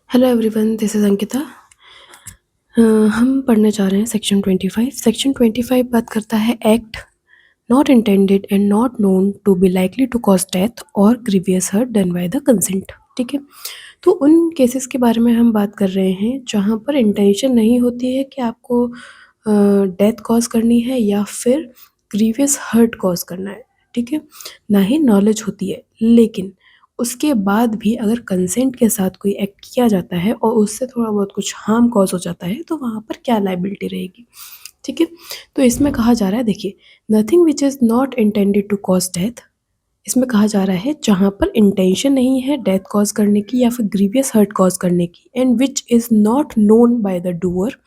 Hello everyone, this is Ankita. हम पढ़ने जा रहे हैं सेक्शन 25। सेक्शन 25 बात करता है act not intended and not known to be likely to cause death और grievous hurt done by the consent. ठीक है, तो उन केसेस के बारे में हम बात कर रहे हैं जहाँ पर इंटेंशन नहीं होती है कि आपको डेथ कॉज करनी है या फिर ग्रीवियस हर्ट कॉज करना है। ठीक है, ना ही नॉलेज होती है, लेकिन उसके बाद भी अगर कंसेंट के साथ कोई एक्ट किया जाता है और उससे थोड़ा बहुत कुछ हार्म कॉज हो जाता है तो वहाँ पर क्या लाइबिलिटी रहेगी। ठीक है, तो इसमें कहा जा रहा है, देखिए, nothing which is not intended to cause death. इसमें कहा जा रहा है जहाँ पर इंटेंशन नहीं है डेथ कॉज करने की या फिर ग्रीवियस हर्ट कॉज करने की, and which is not known by the doer,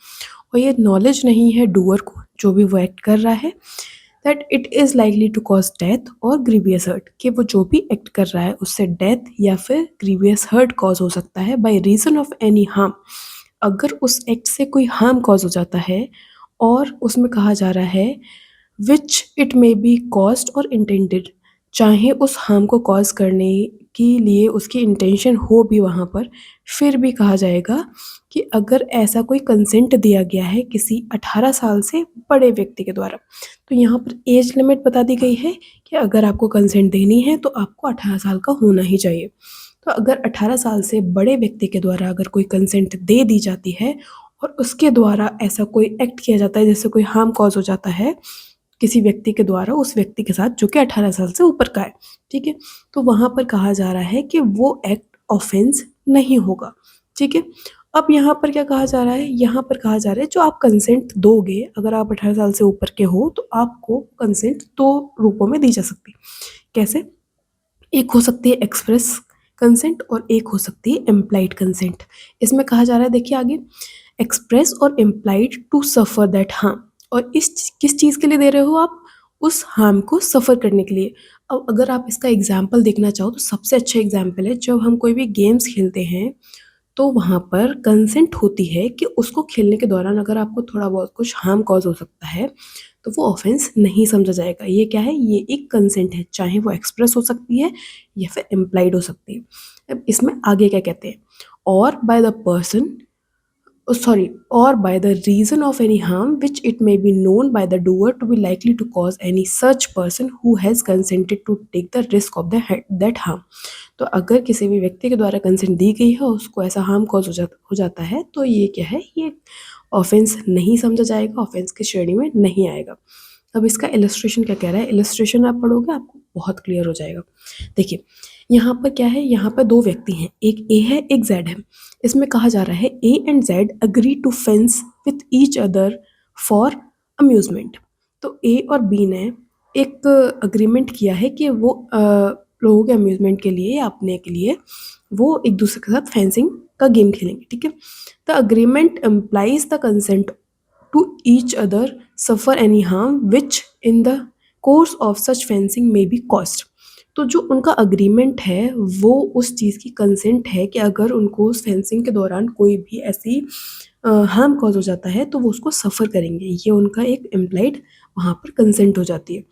और ये नॉलेज नहीं है डूअर को, जो भी वो एक्ट कर रहा है, that it is likely to cause death और ग्रीवियस हर्ट, कि वो जो भी एक्ट कर रहा है उससे डेथ या फिर ग्रीवियस हर्ट कॉज हो सकता है by reason of any harm. अगर उस एक्ट से कोई हार्म कॉज हो जाता है, और उसमें कहा जा रहा है विच इट मे बी कॉज्ड और इंटेंडेड, चाहे उस हार्म को कॉज करने के लिए उसकी इंटेंशन हो भी वहाँ पर, फिर भी कहा जाएगा कि अगर ऐसा कोई कंसेंट दिया गया है किसी 18 साल से बड़े व्यक्ति के द्वारा, तो यहाँ पर एज लिमिट बता दी गई है कि अगर आपको कंसेंट देनी है तो आपको 18 साल का होना ही चाहिए। तो अगर 18 साल से बड़े व्यक्ति के द्वारा अगर कोई कंसेंट दे दी जाती है और उसके द्वारा ऐसा कोई एक्ट किया जाता है जिससे कोई हार्म कॉज हो जाता है किसी व्यक्ति के द्वारा उस व्यक्ति के साथ जो कि 18 साल से ऊपर का है, ठीक है, तो वहाँ पर कहा जा रहा है कि वो एक्ट ऑफेंस नहीं होगा। ठीक है, अब यहाँ पर क्या कहा जा रहा है, यहाँ पर कहा जा रहा है जो आप कंसेंट दोगे, अगर आप 18 साल से ऊपर के हो तो आपको कंसेंट दो रूपों में दी जा सकती है। कैसे? एक हो सकती है एक्सप्रेस कंसेंट और एक हो सकती है इम्प्लाइड कंसेंट। इसमें कहा जा रहा है, देखिए आगे, एक्सप्रेस और implied to suffer that harm, और इस किस चीज़ के लिए दे रहे हो आप, उस हार्म को सफ़र करने के लिए। अब अगर आप इसका एग्जाम्पल देखना चाहो तो सबसे अच्छा एग्जाम्पल है जब हम कोई भी गेम्स खेलते हैं तो वहाँ पर कंसेंट होती है कि उसको खेलने के दौरान अगर आपको थोड़ा बहुत कुछ हार्म कॉज हो सकता है तो वो ऑफेंस नहीं समझा जाएगा। ये क्या है, ये एक कंसेंट है, चाहे वो एक्सप्रेस हो सकती है या फिर इम्प्लाइड हो सकती है। अब इसमें आगे क्या कहते हैं, और by the person, sorry, or by the reason of any harm which it may be known by the doer to be likely to cause any such person who has consented to take the risk of that harm। तो अगर किसी भी व्यक्ति के द्वारा consent दी गई है उसको ऐसा हार्म कॉज हो जाता है तो ये क्या है, ये ऑफेंस नहीं समझा जाएगा, ऑफेंस की श्रेणी में नहीं आएगा। अब इसका इलस्ट्रेशन क्या कह रहा है, इलस्ट्रेशन आप पढ़ोगे आपको बहुत क्लियर हो जाएगा। देखिए, यहाँ पर क्या है, यहाँ पर दो व्यक्ति हैं, एक ए है एक जेड है। इसमें कहा जा रहा है A and Z agree to fence with each other for amusement. तो ए और बी ने एक अग्रीमेंट किया है कि वो लोगों के अम्यूजमेंट के लिए या अपने के लिए वो एक दूसरे के साथ फेंसिंग का गेम खेलेंगे। ठीक है, the agreement implies the consent to each other suffer any harm which in the course of such fencing may be caused। तो जो उनका अग्रीमेंट है वो उस चीज़ की कंसेंट है कि अगर उनको उस फेंसिंग के दौरान कोई भी ऐसी हार्म कॉज हो जाता है तो वो उसको सफ़र करेंगे, ये उनका एक इम्प्लाइड वहाँ पर कंसेंट हो जाती है।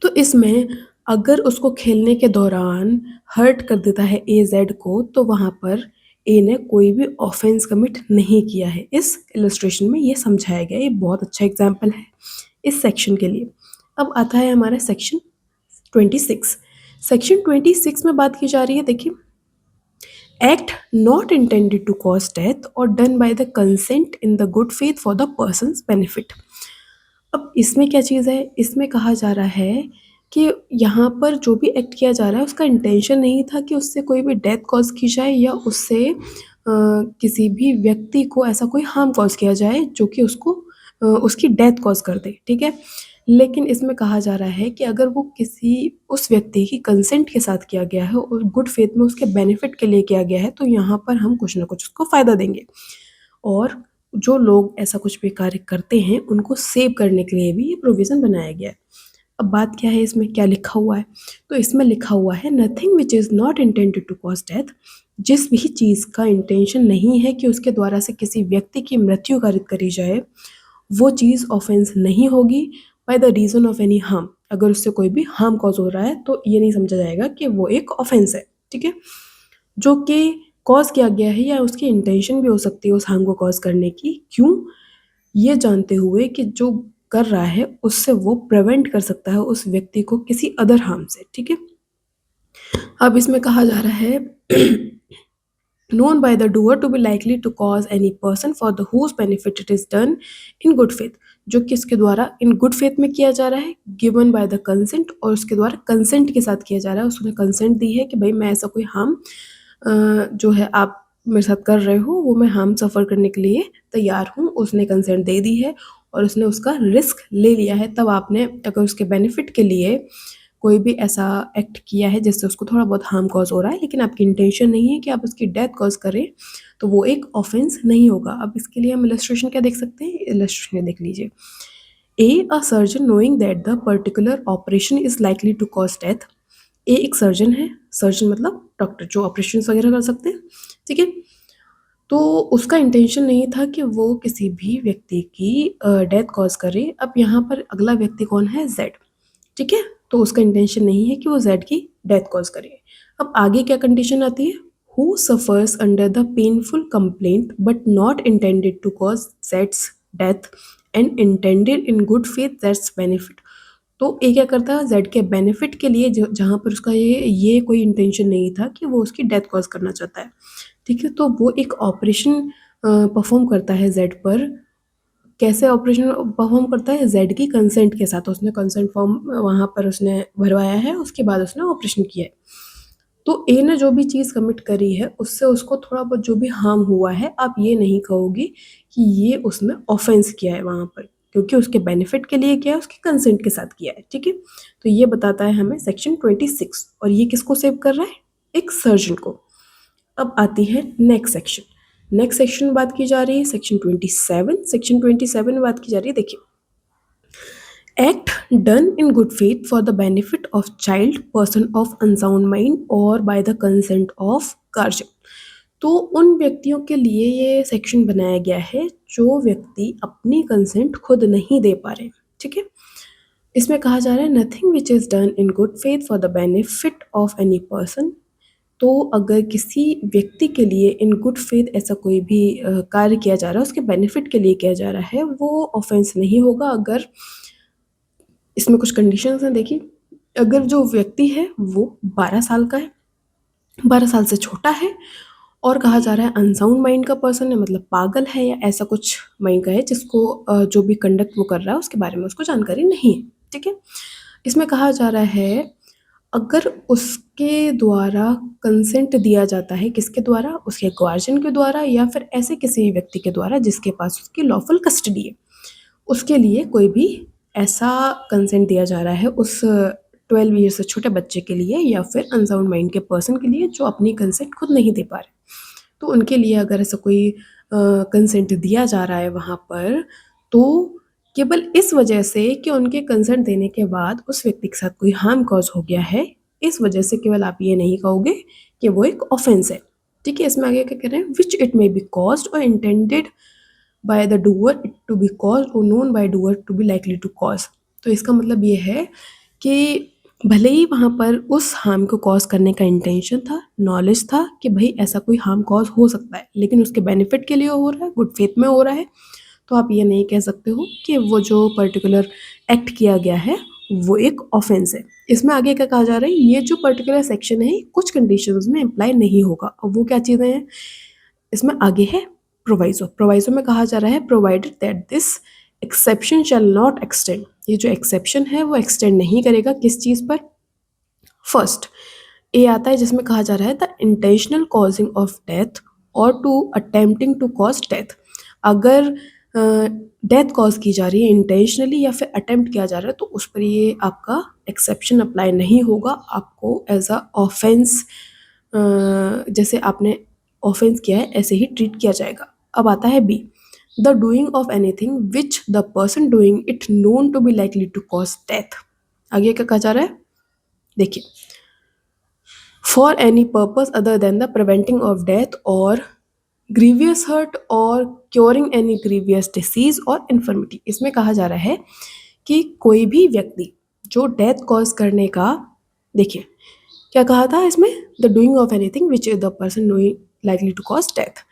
तो इसमें अगर उसको खेलने के दौरान हर्ट कर देता है ए जेड को तो वहाँ पर ए ने कोई भी ऑफेंस कमिट नहीं किया है। इस इलस्ट्रेशन में ये समझाया गया, ये बहुत अच्छा एग्जाम्पल है इस सेक्शन के लिए। अब आता है हमारा सेक्शन 26। सेक्शन 26 में बात की जा रही है, देखिए, act not intended to cause death और done by the consent in the good faith for the person's benefit. अब इसमें क्या चीज़ है, इसमें कहा जा रहा है कि यहाँ पर जो भी एक्ट किया जा रहा है उसका इंटेंशन नहीं था कि उससे कोई भी डेथ कॉज की जाए या उससे किसी भी व्यक्ति को ऐसा कोई हार्म कॉज किया जाए जो कि उसको उसकी डेथ कॉज कर दे। ठीक है, लेकिन इसमें कहा जा रहा है कि अगर वो किसी उस व्यक्ति की कंसेंट के साथ किया गया है और गुड फेथ में उसके बेनिफिट के लिए किया गया है तो यहाँ पर हम कुछ ना कुछ उसको फ़ायदा देंगे, और जो लोग ऐसा कुछ भी कार्य करते हैं उनको सेव करने के लिए भी ये प्रोविज़न बनाया गया है। अब बात क्या है, इसमें क्या लिखा हुआ है, तो इसमें लिखा हुआ है nothing which is not intended to cause death. जिस भी चीज़ का इंटेंशन नहीं है कि उसके द्वारा से किसी व्यक्ति की मृत्यु कारित करी जाए वो चीज़ ऑफेंस नहीं होगी by the reason of any harm. अगर उससे कोई भी हार्म कॉज हो रहा है तो ये नहीं समझा जाएगा कि वो एक ऑफेंस है। ठीक है, जो कि कॉज किया गया है या उसकी इंटेंशन भी हो सकती है उस हार्म को कॉज करने की। क्यों? ये जानते हुए कि जो कर रहा है उससे वो प्रिवेंट कर सकता है उस व्यक्ति को किसी अदर हार्म से। ठीक है, अब इसमें कहा जा रहा है known by the doer to be likely to cause any person for the whose benefit it is done in good faith, जो किसके द्वारा इन गुड फेथ में किया जा रहा है, गिवन बाय द कंसेंट, और उसके द्वारा कंसेंट के साथ किया जा रहा है, उसने कंसेंट दी है कि भाई मैं ऐसा कोई हार्म जो है आप मेरे साथ कर रहे हो वो मैं हार्म सफ़र करने के लिए तैयार हूँ, उसने कंसेंट दे दी है और उसने उसका रिस्क ले लिया है। तब आपने अगर उसके बेनिफिट के लिए कोई भी ऐसा एक्ट किया है जिससे उसको थोड़ा बहुत हार्म कॉज हो रहा है लेकिन आपकी इंटेंशन नहीं है कि आप उसकी डेथ कॉज करें, तो वो एक ऑफेंस नहीं होगा। अब इसके लिए हम इलस्ट्रेशन क्या देख सकते हैं, इलस्ट्रेशन देख लीजिए। A surgeon knowing that the particular operation is likely to cause death. एक सर्जन है, सर्जन मतलब डॉक्टर जो ऑपरेशन वगैरह कर सकते हैं, ठीक है। तो उसका इंटेंशन नहीं था कि वो किसी भी व्यक्ति की डेथ कॉज करे। अब यहाँ पर अगला व्यक्ति कौन है, जेड, ठीक है। तो उसका इंटेंशन नहीं है कि वो जेड की डेथ कॉज करे। अब आगे क्या कंडीशन आती है, who suffers under the painful complaint but not intended to cause जेड्स death and intended in good faith that's benefit. तो ये क्या करता है, जेड के बेनिफिट के लिए जो जहाँ पर उसका ये कोई इंटेंशन नहीं था कि वो उसकी डेथ कॉज करना चाहता है, ठीक है। तो वो एक ऑपरेशन परफॉर्म करता है जेड पर। कैसे ऑपरेशन परफॉर्म करता है, जेड की कंसेंट के साथ। उसने कंसेंट फॉर्म वहाँ पर उसने भरवाया है, उसके बाद उसने ऑपरेशन किया है। तो ए ने जो भी चीज़ कमिट करी है उससे उसको थोड़ा बहुत जो भी हार्म हुआ है, आप ये नहीं कहोगे कि ये उसने ऑफेंस किया है वहाँ पर, क्योंकि उसके बेनिफिट के लिए किया है, उसके कंसेंट के साथ किया है, ठीक है। तो ये बताता है हमें सेक्शन 26, और ये किसको सेव कर रहा है, एक सर्जन को। अब आती है नेक्स्ट सेक्शन। नेक्स्ट सेक्शन में बात की जा रही है सेक्शन 27। सेक्शन 27 में बात की जा रही है, देखिए, act done in good faith for the benefit of child, person of unsound mind और by the consent of guardian. तो उन व्यक्तियों के लिए ये सेक्शन बनाया गया है जो व्यक्ति अपनी कंसेंट खुद नहीं दे पा रहे, ठीक है। इसमें कहा जा रहा है nothing which is done in good faith for the benefit of any person. तो अगर किसी व्यक्ति के लिए इन गुड फेथ ऐसा कोई भी कार्य किया जा रहा है, उसके बेनिफिट के लिए किया जा रहा है, वो ऑफेंस नहीं होगा। अगर इसमें कुछ कंडीशंस हैं, देखिए, अगर जो व्यक्ति है वो 12 साल का है, 12 साल से छोटा है, और कहा जा रहा है अनसाउंड माइंड का पर्सन है, मतलब पागल है या ऐसा कुछ माइंड का है जिसको जो भी कंडक्ट वो कर रहा है उसके बारे में उसको जानकारी नहीं है, ठीक है। इसमें कहा जा रहा है अगर उसके द्वारा कंसेंट दिया जाता है, किसके द्वारा, उसके गार्जियन के द्वारा या फिर ऐसे किसी व्यक्ति के द्वारा जिसके पास उसकी लॉफुल कस्टडी है, उसके लिए कोई भी ऐसा कंसेंट दिया जा रहा है उस 12 ईयर से छोटे बच्चे के लिए या फिर अनसाउंड माइंड के पर्सन के लिए जो अपनी कंसेंट खुद नहीं दे पा रहे, तो उनके लिए अगर ऐसा कोई कंसेंट दिया जा रहा है वहाँ पर, तो केवल इस वजह से कि उनके कंसेंट देने के बाद उस व्यक्ति के साथ कोई हार्म कॉज हो गया है, इस वजह से केवल आप ये नहीं कहोगे कि वो एक ऑफेंस है, ठीक है। इसमें आगे क्या कह रहे हैं, which it may be caused और intended by the doer it to be caused और known by doer to be likely to cause. तो इसका मतलब ये है कि भले ही वहाँ पर उस हार्म को कॉज करने का इंटेंशन था, नॉलेज था कि भाई ऐसा कोई हार्म कॉज हो सकता है, लेकिन उसके बेनिफिट के लिए हो रहा है, गुड फेथ में हो रहा है, तो आप ये नहीं कह सकते हो कि वो जो पर्टिकुलर एक्ट किया गया है वो एक ऑफेंस है। इसमें आगे क्या कहा जा रहा है, ये जो पर्टिकुलर सेक्शन है कुछ कंडीशंस में अप्लाई नहीं होगा। अब वो क्या चीज़ें हैं, इसमें आगे है प्रोवाइजो। प्रोवाइजो में कहा जा रहा है provided that this exception shall not extend. ये जो एक्सेप्शन है वो एक्सटेंड नहीं करेगा किस चीज़ पर, फर्स्ट ए आता है जिसमें कहा जा रहा है the intentional causing of death और to attempting to cause death. अगर डेथ कॉज की जा रही है इंटेंशनली या फिर अटेम्प्ट किया जा रहा है तो उस पर ये आपका एक्सेप्शन अप्लाई नहीं होगा, आपको एज अ ऑफेंस जैसे आपने ऑफेंस किया है ऐसे ही ट्रीट किया जाएगा। अब आता है B, the doing of anything which the person doing it known to be likely to cause death. आगे क्या कहा जा रहा है, देखिए, for any purpose other than the preventing of death और ग्रीवियस हर्ट और क्योरिंग एनी ग्रीवियस डिसीज और इन्फर्मिटी। इसमें कहा जा रहा है कि कोई भी व्यक्ति जो डेथ कॉज करने का, देखिए क्या कहा था इसमें, the doing of anything which the person likely to cause death.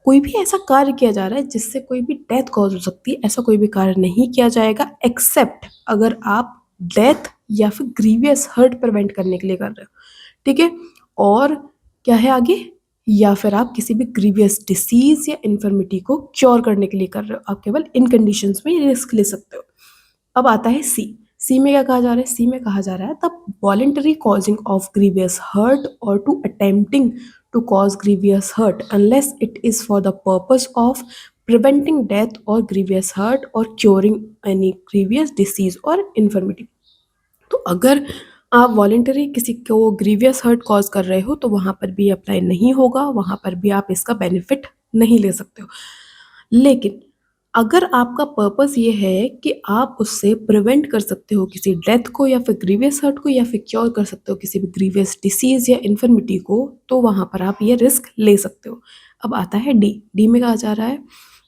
कोई भी ऐसा कार्य किया जा रहा है जिससे कोई भी डेथ कॉज हो सकती है, ऐसा कोई भी कार्य नहीं किया जाएगा एक्सेप्ट अगर आप डेथ या फिर ग्रीवियस हर्ट प्रिवेंट करने के लिए कर रहे हो, ठीक है। और क्या है आगे, या फिर आप किसी भी ग्रीवियस डिसीज या इन्फर्मिटी को क्योर करने के लिए कर रहे हो, आप केवल इन कंडीशंस में रिस्क ले सकते हो। अब आता है सी में क्या कहा जा रहा है, सी में कहा जा रहा है the voluntary causing of grievous hurt और to attempting to cause grievous hurt unless it is for the purpose of preventing death or grievous hurt or curing any grievous disease or infirmity। तो अगर आप voluntary किसी को grievous hurt cause कर रहे हो तो वहां पर भी अप्लाई नहीं होगा, वहां पर भी आप इसका बेनिफिट नहीं ले सकते हो। लेकिन अगर आपका पर्पस ये है कि आप उससे प्रिवेंट कर सकते हो किसी डेथ को या फिर ग्रीवियस हर्ट को, या फिर क्योर कर सकते हो किसी भी ग्रीवियस डिसीज या इन्फर्मिटी को, तो वहां पर आप ये रिस्क ले सकते हो। अब आता है डी में कहा जा रहा है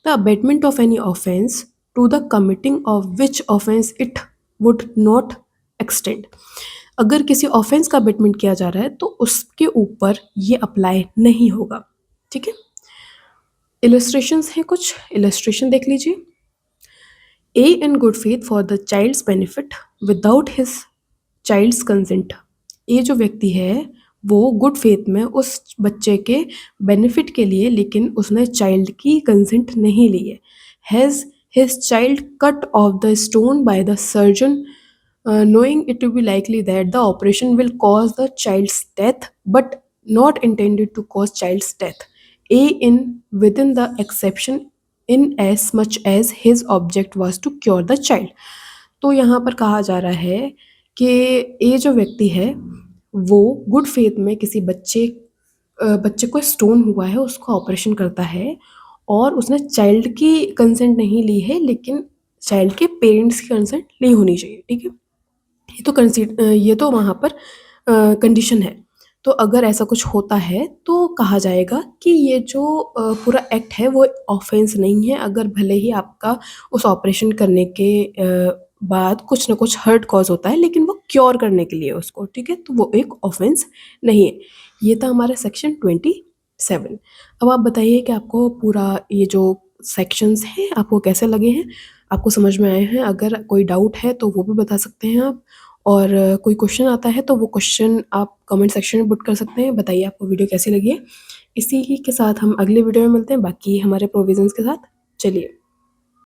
the abetment of any offence to the committing of which offence it would not extend. अगर किसी ऑफेंस का अबेटमेंट किया जा रहा है तो उसके ऊपर ये अप्लाई नहीं होगा, ठीक है। इलस्ट्रेशंस हैं, कुछ इलस्ट्रेशन देख लीजिए। A in good faith for the child's benefit without his child's consent. ये जो व्यक्ति है वो गुड फेथ में उस बच्चे के बेनिफिट के लिए, लेकिन उसने चाइल्ड की कंसेंट नहीं ली है। Has his child cut off the stone by the surgeon knowing it to be likely that the operation will cause the child's death but not intended to cause child's death, a in within the exception in as much as his object was to cure the child। तो यहाँ पर कहा जा रहा है कि ये जो व्यक्ति है वो गुड फेथ में किसी बच्चे को स्टोन हुआ है उसका ऑपरेशन करता है, और उसने चाइल्ड की कंसेंट नहीं ली है, लेकिन चाइल्ड के पेरेंट्स की कंसेंट ली होनी चाहिए, ठीक है। ये तो वहाँ पर कंडीशन है। तो अगर ऐसा कुछ होता है तो कहा जाएगा कि ये जो पूरा एक्ट है वो ऑफेंस नहीं है, अगर भले ही आपका उस ऑपरेशन करने के बाद कुछ ना कुछ हर्ट कॉज होता है, लेकिन वो क्योर करने के लिए उसको, ठीक है, तो वो एक ऑफेंस नहीं है। ये था हमारा सेक्शन 27। अब आप बताइए कि आपको पूरा ये जो सेक्शंस हैं आपको कैसे लगे हैं, आपको समझ में आए हैं। अगर कोई डाउट है तो वो भी बता सकते हैं आप, और कोई क्वेश्चन आता है तो वो क्वेश्चन आप कमेंट सेक्शन में पुट कर सकते हैं। बताइए आपको वीडियो कैसी लगी है। इसी के साथ हम अगले वीडियो में मिलते हैं बाकी हमारे प्रोविजंस के साथ। चलिए।